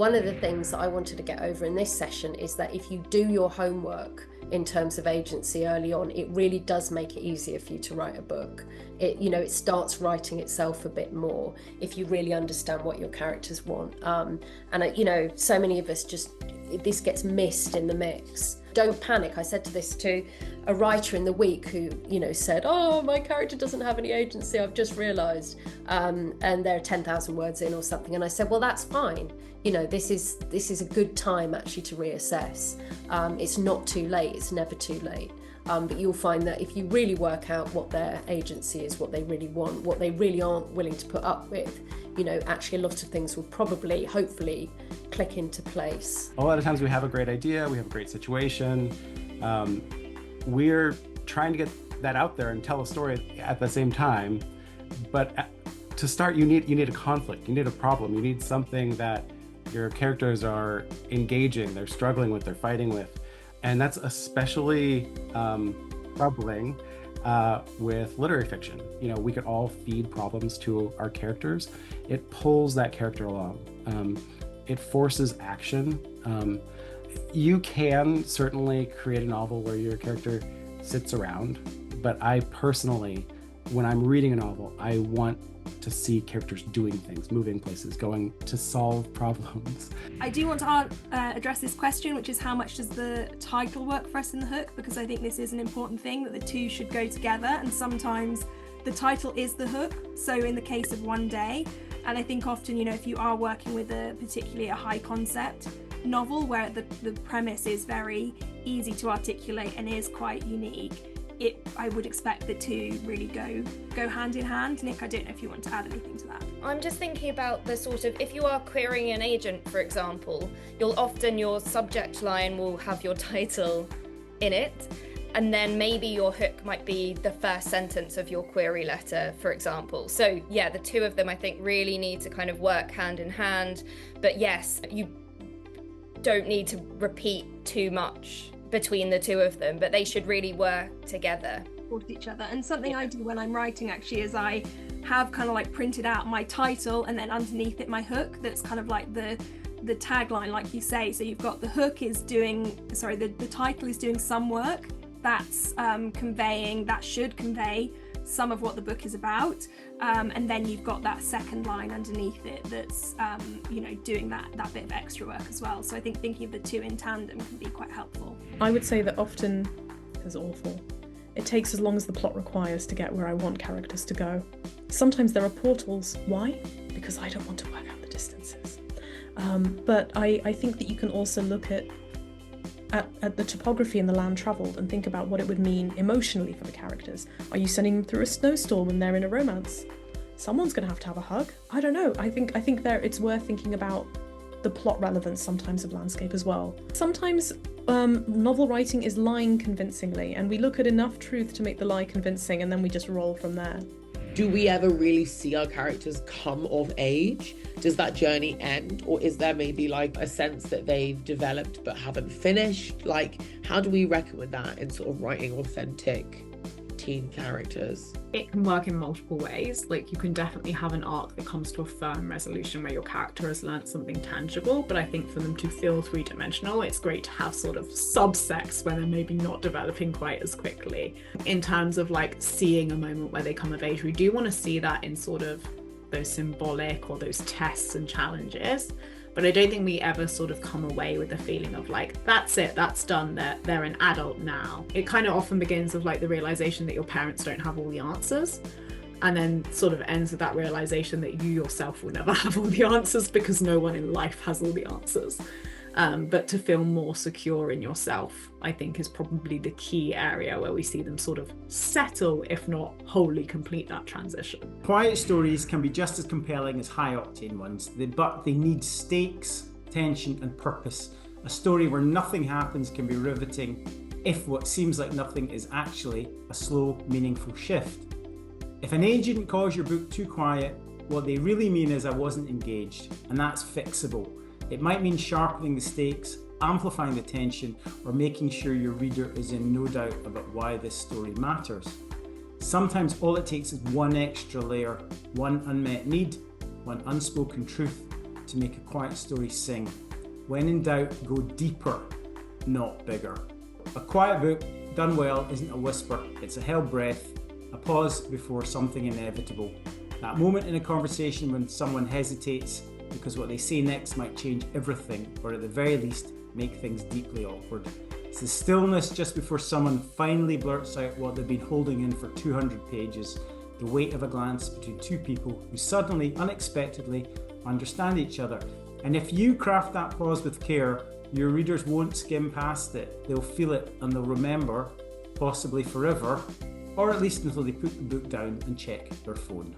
One of the things that I wanted to get over in this session is that if you do your homework in terms of agency early on, it really does make it easier for you to write a book. It starts writing itself a bit more if you really understand what your characters want. And so many of us this gets missed in the mix. Don't panic. I said to this to a writer in the week who, said, "Oh, my character doesn't have any agency, I've just realised," and they're 10,000 words in or something. And I said, well, that's fine. This is a good time actually to reassess. It's not too late. It's never too late. But you'll find that if you really work out what their agency is, what they really want, what they really aren't willing to put up with, actually a lot of things will probably, hopefully, click into place. A lot of times we have a great idea, we have a great situation. We're trying to get that out there and tell a story at the same time. But to start, you need a conflict, you need a problem, you need something that your characters are engaging, they're struggling with, they're fighting with. And that's especially troubling with literary fiction. We could all feed problems to our characters. It pulls that character along. It forces action. You can certainly create a novel where your character sits around, but I personally, when I'm reading a novel, I want to see characters doing things, moving places, going to solve problems. I do want to address this question, which is how much does the title work for us in the hook? Because I think this is an important thing, that the two should go together, and sometimes the title is the hook. So in the case of One Day, and I think often, if you are working with particularly a high concept novel where the premise is very easy to articulate and is quite unique, I would expect the two really go hand in hand. Nick, I don't know if you want to add anything to that. I'm just thinking about the sort of, if you are querying an agent, for example, your subject line will have your title in it, and then maybe your hook might be the first sentence of your query letter, for example. So yeah, the two of them I think really need to kind of work hand in hand. But yes, you don't need to repeat too much between the two of them, but they should really work together. Support each other. And something I do when I'm writing actually is I have kind of like printed out my title and then underneath it my hook that's kind of like the tagline, like you say. So you've got the hook is the title is doing some work that's should convey some of what the book is about, and then you've got that second line underneath it that's doing that bit of extra work as well. So I think thinking of the two in tandem can be quite helpful. I would say that often is awful. It takes as long as the plot requires to get where I want characters to go. Sometimes there are portals. Why? Because I don't want to work out the distances. But I think that you can also look at the topography and the land travelled and think about what it would mean emotionally for the characters. Are you sending them through a snowstorm when they're in a romance? Someone's going to have a hug. I don't know. I think it's worth thinking about the plot relevance sometimes of landscape as well. Sometimes novel writing is lying convincingly, and we look at enough truth to make the lie convincing, and then we just roll from there. Do we ever really see our characters come of age? Does that journey end? Or is there maybe like a sense that they've developed but haven't finished? Like, how do we reckon with that in sort of writing authentic teen characters? It can work in multiple ways. Like, you can definitely have an arc that comes to a firm resolution where your character has learned something tangible, but I think for them to feel three-dimensional, it's great to have sort of subsects where they're maybe not developing quite as quickly. In terms of like seeing a moment where they come of age, we do want to see that in sort of those symbolic or those tests and challenges. But I don't think we ever sort of come away with the feeling of like, that's it, that's done, they're an adult now. It kind of often begins with like the realization that your parents don't have all the answers, and then sort of ends with that realization that you yourself will never have all the answers because no one in life has all the answers. But to feel more secure in yourself, I think, is probably the key area where we see them sort of settle, if not wholly complete that transition. Quiet stories can be just as compelling as high-octane ones, but they need stakes, tension, and purpose. A story where nothing happens can be riveting if what seems like nothing is actually a slow, meaningful shift. If an agent calls your book too quiet, what they really mean is I wasn't engaged, and that's fixable. It might mean sharpening the stakes, amplifying the tension, or making sure your reader is in no doubt about why this story matters. Sometimes all it takes is one extra layer, one unmet need, one unspoken truth to make a quiet story sing. When in doubt, go deeper, not bigger. A quiet book done well isn't a whisper, it's a held breath, a pause before something inevitable. That moment in a conversation when someone hesitates because what they say next might change everything, or at the very least, make things deeply awkward. It's the stillness just before someone finally blurts out what they've been holding in for 200 pages, the weight of a glance between two people who suddenly, unexpectedly, understand each other. And if you craft that pause with care, your readers won't skim past it. They'll feel it and they'll remember, possibly forever, or at least until they put the book down and check their phone.